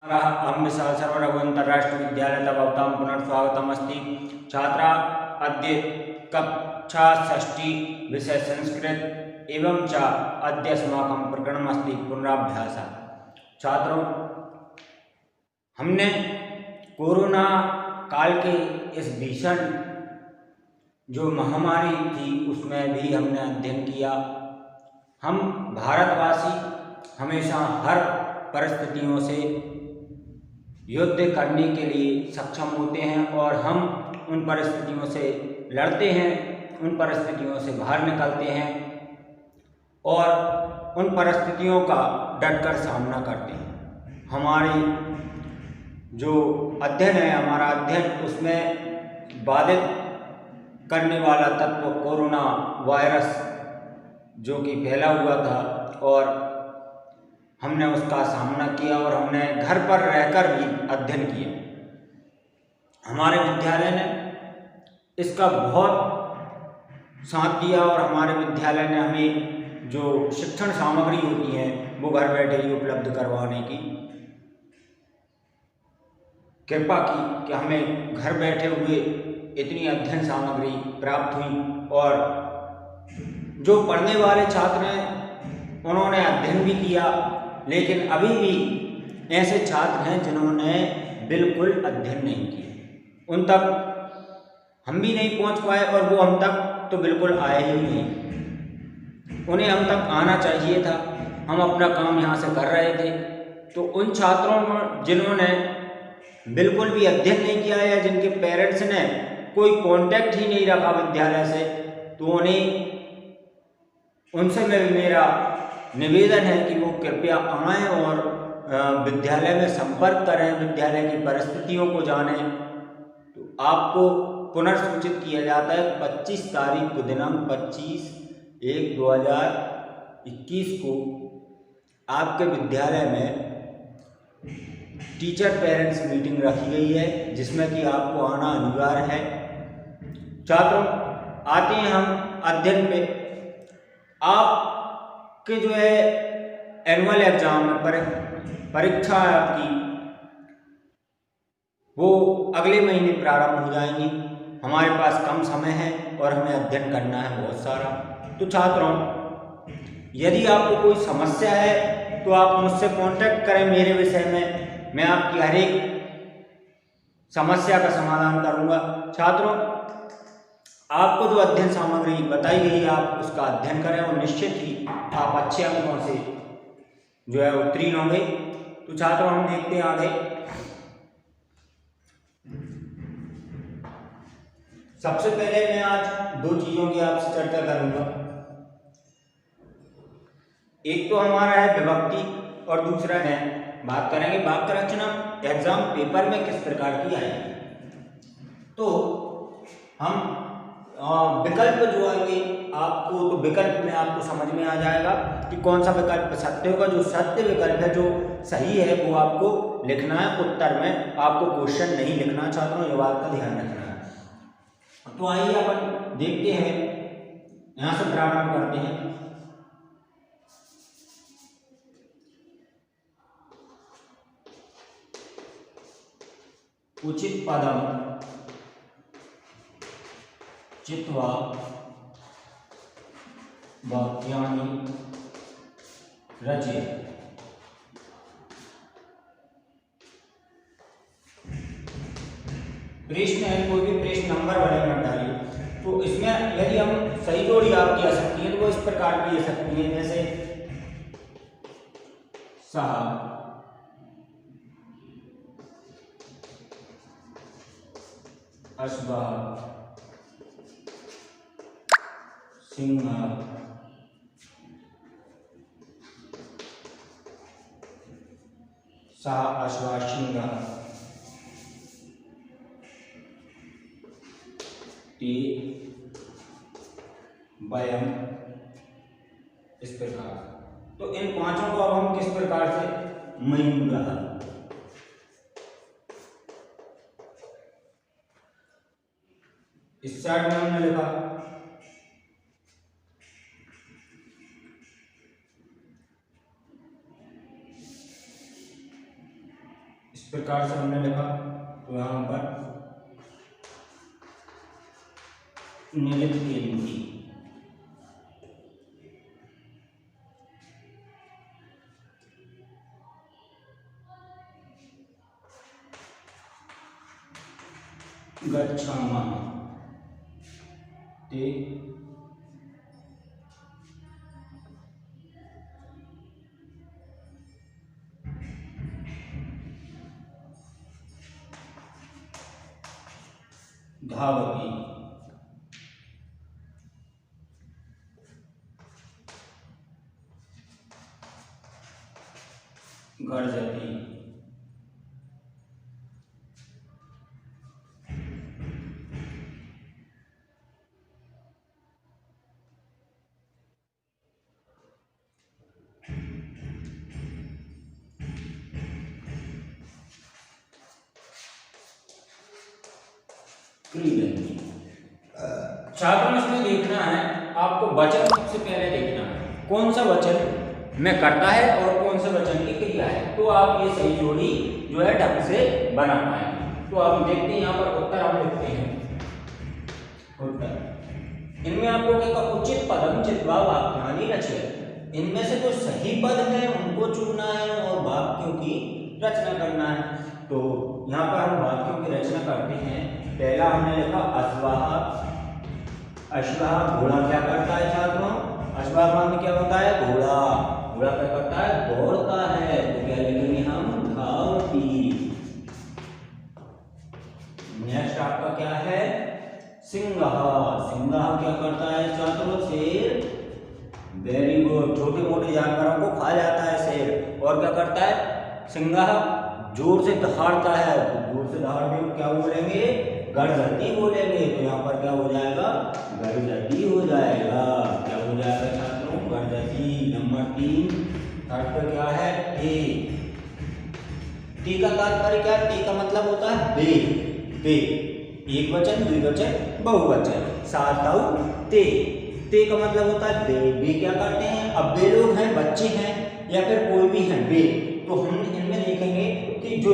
अहं विशाल शर्मा रघु अंतरराष्ट्रीय विद्यालय भवतां पुनर्स्वागतमस्ति। छात्रा अद्य कक्षा षष्ठी विषय संस्कृत एवं च अद्य अस्माकं प्रकरणमस्ति पुनराभ्यासः। छात्रों, हमने कोरोना काल के इस भीषण जो महामारी थी उसमें भी हमने अध्ययन किया। हम भारतवासी हमेशा हर परिस्थितियों से युद्ध करने के लिए सक्षम होते हैं और हम उन परिस्थितियों से लड़ते हैं, उन परिस्थितियों से बाहर निकलते हैं और उन परिस्थितियों का डटकर सामना करते हैं। हमारी जो अध्ययन है, हमारा अध्ययन उसमें बाधित करने वाला तत्व कोरोना वायरस जो कि फैला हुआ था और हमने उसका सामना किया और हमने घर पर रहकर भी अध्ययन किया। हमारे विद्यालय ने इसका बहुत साथ दिया और हमारे विद्यालय ने हमें जो शिक्षण सामग्री होती है वो घर बैठे ही उपलब्ध करवाने की कृपा की कि हमें घर बैठे हुए इतनी अध्ययन सामग्री प्राप्त हुई और जो पढ़ने वाले छात्र हैं उन्होंने अध्ययन भी किया, लेकिन अभी भी ऐसे छात्र हैं जिन्होंने बिल्कुल अध्ययन नहीं किया। उन तक हम भी नहीं पहुंच पाए और वो हम तक तो बिल्कुल आए ही नहीं। उन्हें हम तक आना चाहिए था। हम अपना काम यहाँ से कर रहे थे, तो उन छात्रों में जिन्होंने बिल्कुल भी अध्ययन नहीं किया या जिनके पेरेंट्स ने कोई कांटेक्ट ही नहीं रखा विद्यालय से, तो उनसे मेरा निवेदन है कि वो कृपया आएँ और विद्यालय में संपर्क करें, विद्यालय की परिस्थितियों को जानें। तो आपको पुनर्सूचित किया जाता है 25 तारीख को, दिनांक 25/1/2021 को आपके विद्यालय में टीचर पेरेंट्स मीटिंग रखी गई है, जिसमें कि आपको आना अनिवार्य है। छात्रों, आते हैं हम अध्ययन पे। आपके जो है एनुअल एग्जाम में परीक्षा है आपकी, वो अगले महीने प्रारंभ हो जाएंगी। हमारे पास कम समय है और हमें अध्ययन करना है बहुत सारा। तो छात्रों, यदि आपको कोई समस्या है तो आप मुझसे कांटेक्ट करें मेरे विषय में, मैं आपकी हर एक समस्या का समाधान करूंगा। छात्रों, आपको जो अध्ययन सामग्री बताई गई है आप उसका अध्ययन करें और निश्चित ही आप अच्छे अंकों से जो है उत्तीर्ण होंगे। तो छात्रों, हम देखते हैं आगे। सबसे पहले मैं आज दो चीजों की आपसे चर्चा करूंगा। एक तो हमारा है विभक्ति और दूसरा है बात करेंगे वाक्य रचना एग्जाम पेपर में किस प्रकार की आएगी। तो हम विकल्प जो आएंगे आपको, तो विकल्प में आपको समझ में आ जाएगा कि कौन सा विकल्प सत्य होगा। जो सत्य विकल्प है, जो सही है, वो आपको लिखना है। उत्तर में आपको क्वेश्चन नहीं लिखना। छात्रों, ये बात का ध्यान रखना है। तो आइए अपन देखते हैं, यहां से प्रारंभ करते हैं। उचित पदम चित्वा वाक्यानि रचय। प्रश्न है, कोई भी प्रश्न नंबर वाले मत डालिए। तो इसमें यदि हम सही जोड़ी आपकी आ सकती है तो वो इस प्रकार की आ सकती है, जैसे सह अश्वः सिंह सः अश्वः सिंहः ते वयम्, इस प्रकार। तो इन पांचों को अब हम किस प्रकार से मयूरः, इस साइड में हमने लिखा प्रकार से हमने लिखा, तो यहाँ पर नृत्यंती, गच्छामः ते धावति, गर्जति, क्रीडन्ति। छात्रों इसमें देखना है आपको वचन सबसे पहले देखना है, कौन सा वचन में करता है और कौन सा वचन की क्रिया है, तो आप ये सही जोड़ी जो है ढंग से बना पाएंगे। तो आप देखते हैं यहाँ पर उत्तर हम लिखते हैं, उत्तर इनमें आपको क्या उचित पदम चित्वा वाक्यानि रचय, इनमें से जो सही पद है उनको चुनना है और वाक्यों की रचना करना है। तो यहाँ पर हम वाक्यों की रचना करते हैं। पहला हमने लिखा अश्वाह, अश्वाह घोड़ा क्या करता है छात्रों, अश्वाह में क्या होता है, घोड़ा, घोड़ा क्या करता है, दौड़ता है, तो क्या लिखेंगे हम, धावति। नेक्स्ट आपका क्या है, सिंह, सिंह क्या करता है छात्रों, शेर, वेरी गुड, छोटे मोटे जानवरों को खा जाता है शेर। और क्या करता है सिंह, जोर से दहाड़ता है, जोर से दहाड़ने को क्या बोलेंगे, गर्जती बोलेंगे। तो यहाँ पर क्या हो जाएगा, गर्जती हो जाएगा, क्या हो जाएगा छात्रों, गर्जती। नंबर 3 थर्ड पे क्या है, टे, टे का तात्पर्य क्या, टे का मतलब होता है बे, बे, एक वचन, द्विवचन, बहुवचन, सातौ ते, ते का मतलब होता है बे, बे क्या करते हैं, अब बे लोग हैं, बच्चे हैं या फिर कोई भी हैं बे, तो हम इनमें देखेंगे कि जो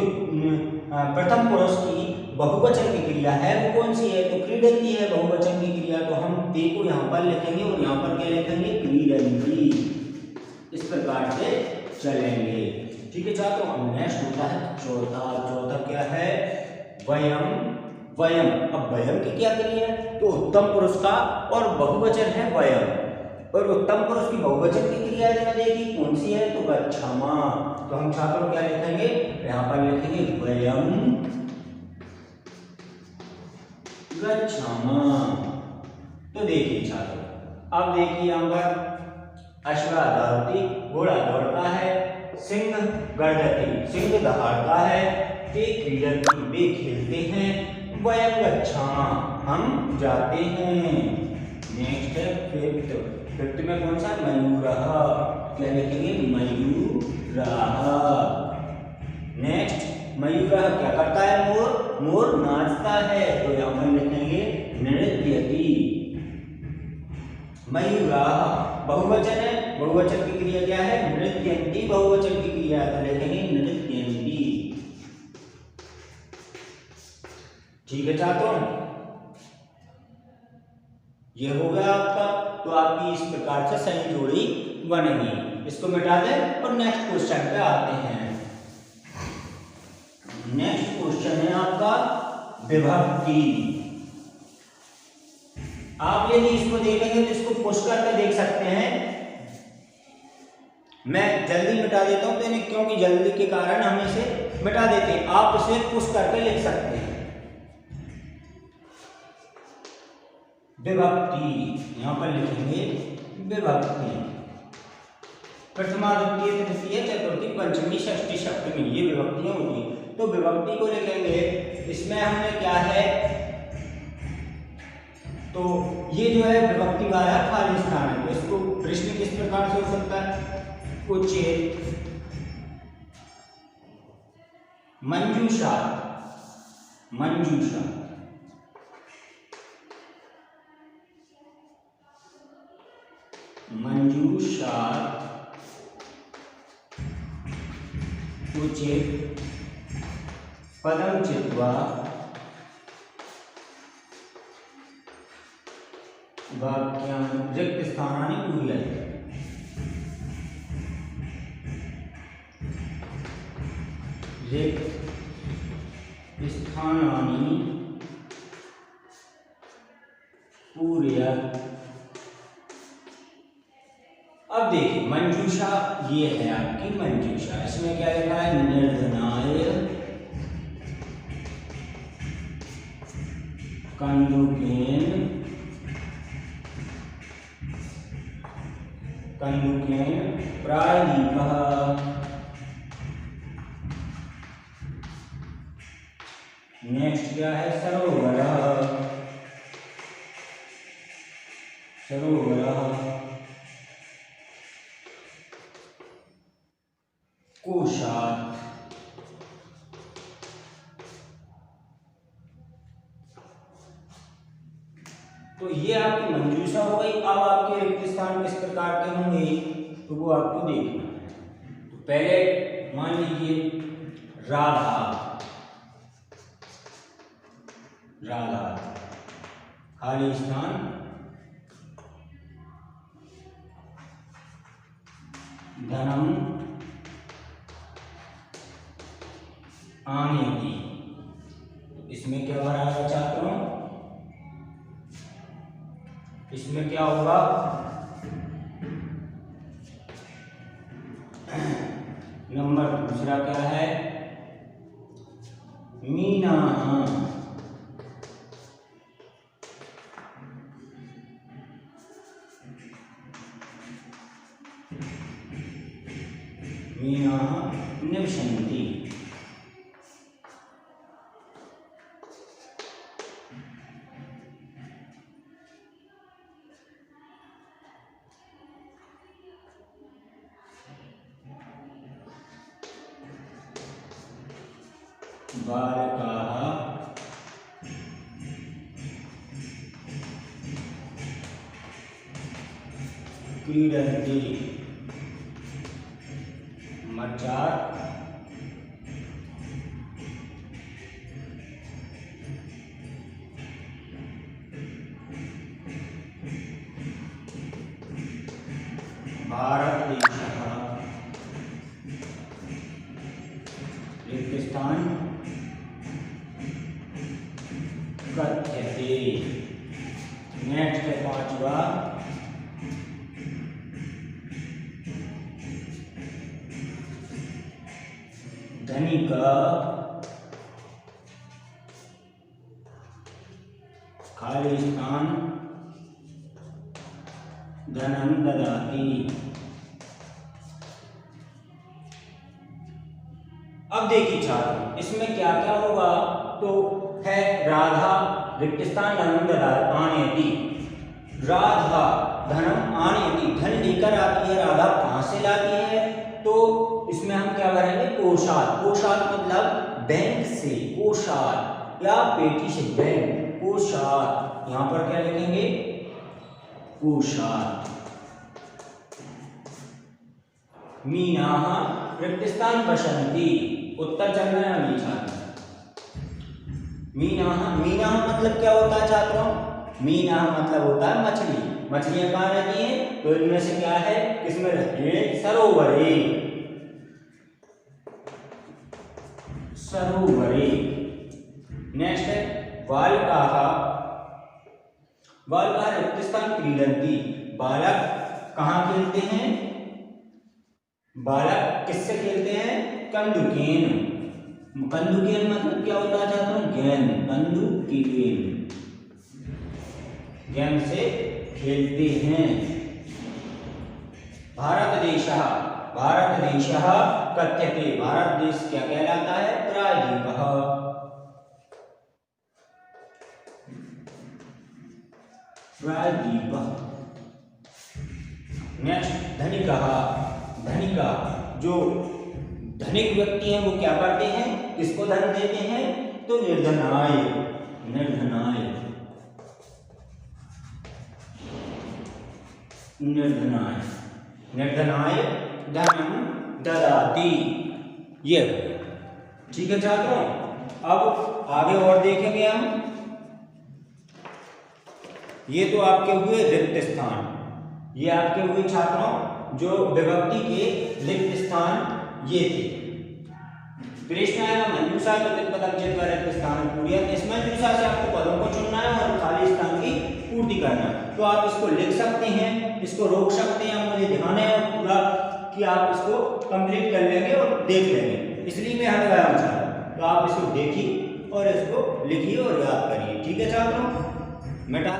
प्रथम पुरुष की बहुवचन की क्रिया है वो कौन सी है, तो क्रीडन्ति है बहुवचन की क्रिया। तो हम ते को यहाँ पर लिखेंगे और यहाँ पर क्या लिखेंगे, क्रीडन्ति, इस प्रकार से चलेंगे। ठीक है छात्रों, अब नेक्स्ट होता है चौथा, चौथा क्या है, वयम, वयम। अब वयम की क्या क्रिया है, तो उत्तम पुरुष का और बहुवचन है वयम, और उत्तम पुरुष की बहुवचन की क्रिया इसमें देखी कौन सी है, तो गच्छामा। तो हम छात्रों क्या लिखेंगे, यहाँ पर लिखेंगे वयम गच्छामा। तो देखिए छात्रों, अब देखिए यहाँ पर अश्वा दौड़ती, घोड़ा दौड़ता है, सिंह गर्जती, सिंह दहाड़ता है, ते क्रीडन्ति, वे खेलते हैं, वयम गच्छामा, हम जाते हैं। नेक्स्ट है फिफ्थ, फिफ्थ में कौन सा, मयूरः, क्या लिखेंगे, मयूरः। नेक्स्ट मयूरः क्या करता है, मोर, मोर नाचता है, तो यहाँ पर लिखेंगे नृत्यति। मयूरः बहुवचन है, बहुवचन की क्रिया क्या है, नृत्यन्ति, बहुवचन की क्रिया तो लिखेंगे नृत्यन्ति। ठीक है छात्रों, ये हो गया आपका, तो आपकी इस प्रकार से सही जोड़ी बनेगी। इसको मिटा दें और नेक्स्ट क्वेश्चन पे आते हैं। नेक्स्ट क्वेश्चन है आपका विभक्ति। आप यदि इसको देखेंगे तो इसको पुश करके देख सकते हैं, मैं जल्दी मिटा देता हूं तो क्योंकि जल्दी के कारण हम इसे मिटा देते हैं, आप इसे पुश करके लिख सकते हैं। विभक्ति, यहां पर लिखेंगे विभक्ति, प्रथमा द्वितीय तृतीय चतुर्थी पंचमी षष्ठी सप्तमी, ये विभक्तियां होती हैं। तो विभक्ति को लिखेंगे, इसमें हमने क्या है, तो ये जो है विभक्ति वाला खाली स्थान है, तो इसको प्रश्न किस प्रकार से हो सकता है, उचित, मंजूषा, मंजूषा, मंजूषा, उचित, पदम चित्वा वाक्यानि रिक्त स्थानानि पूरयति। रिक्त स्थानानि पूरयति। अब देखिए मंजूषा, ये है आपकी मंजूषा। इसमें क्या लिखा है? निर्धनाय कंदुकेन प्रायदीपः नेक्स्ट क्या है? सरोवरः कोशात्। तो ये आपकी मंजूषा हो गई। अब आपके रिक्त स्थान किस प्रकार के होंगे तो वो आपको देखना है। तो पहले मान लीजिए राधा, खाली स्थान धनम आनेति। इसमें क्या भरा छात्रों? इसमें क्या होगा? नंबर दूसरा क्या है? मीनाः निवसन्ति। बालकाः क्रीडन्ति। मच्चार भारत देशः रिक्त स्थान कथ्यते। नेक्स्ट है पांचवा धनिक खाली स्थान धनम ददाति। अब देखिए छात्र, इसमें क्या क्या होगा? तो है राधा रिक्त स्थान धनम ददाति आनयति। राधा धनम आनयति, धन लेकर आती है। राधा कहां से लाती है? तो इसमें हम क्या भरेंगे? कोशात। कोशात मतलब बैंक से, कोशात या पेटी से, बैंक, कोशात। यहां पर क्या लिखेंगे? कोशात। मीनाः रिक्त स्थान वसन्ति। उत्तर चल रहा है अभी छात्र। मीनाः मतलब क्या होता है छात्रों? मीनाः मतलब होता है मछली। मछलियां कहाँ रहती हैं? तो इनमें से क्या है? किसमें रहती है? सरोवरे। नेक्स्ट है बालकाः। बालकाः रिक्त स्थान क्रीडन्ति। बालक कहाँ खेलते हैं? बालक किससे खेलते हैं? कंदुकेन। कंदुकेन मतलब क्या होता है छात्रों? गेंद। कंदुकेन गेंद से खेलते हैं। भारत देशः कथ्यते। भारत देश क्या कहलाता है? प्रायद्वीपः। नेक्स्ट धनिकः। धनिका जो धनिक व्यक्ति हैं वो क्या करते हैं? किसको धन देते हैं? तो निर्धनाय। धनम ददाति। ये ठीक है छात्रों। अब आगे और देखेंगे हम। ये तो आपके हुए रिक्त स्थान, ये आपके हुए छात्रों जो विभक्ति के रिक्त स्थान ये थे। प्रश्न आएगा मंजूषा पदम चित्वा रिक्त स्थान पूर्य। इस मंजूषा से आपको पदों को चुनना है और खाली स्थान की पूर्ति करना है। तो आप इसको लिख सकते हैं, इसको रोक सकते हैं, मुझे ध्यान है पूरा कि आप इसको कंप्लीट कर लेंगे और देख लेंगे, इसलिए मैं हट गया हूँ। तो आप इसको देखिए और इसको लिखिए और याद करिए। ठीक है छात्रों, मिटा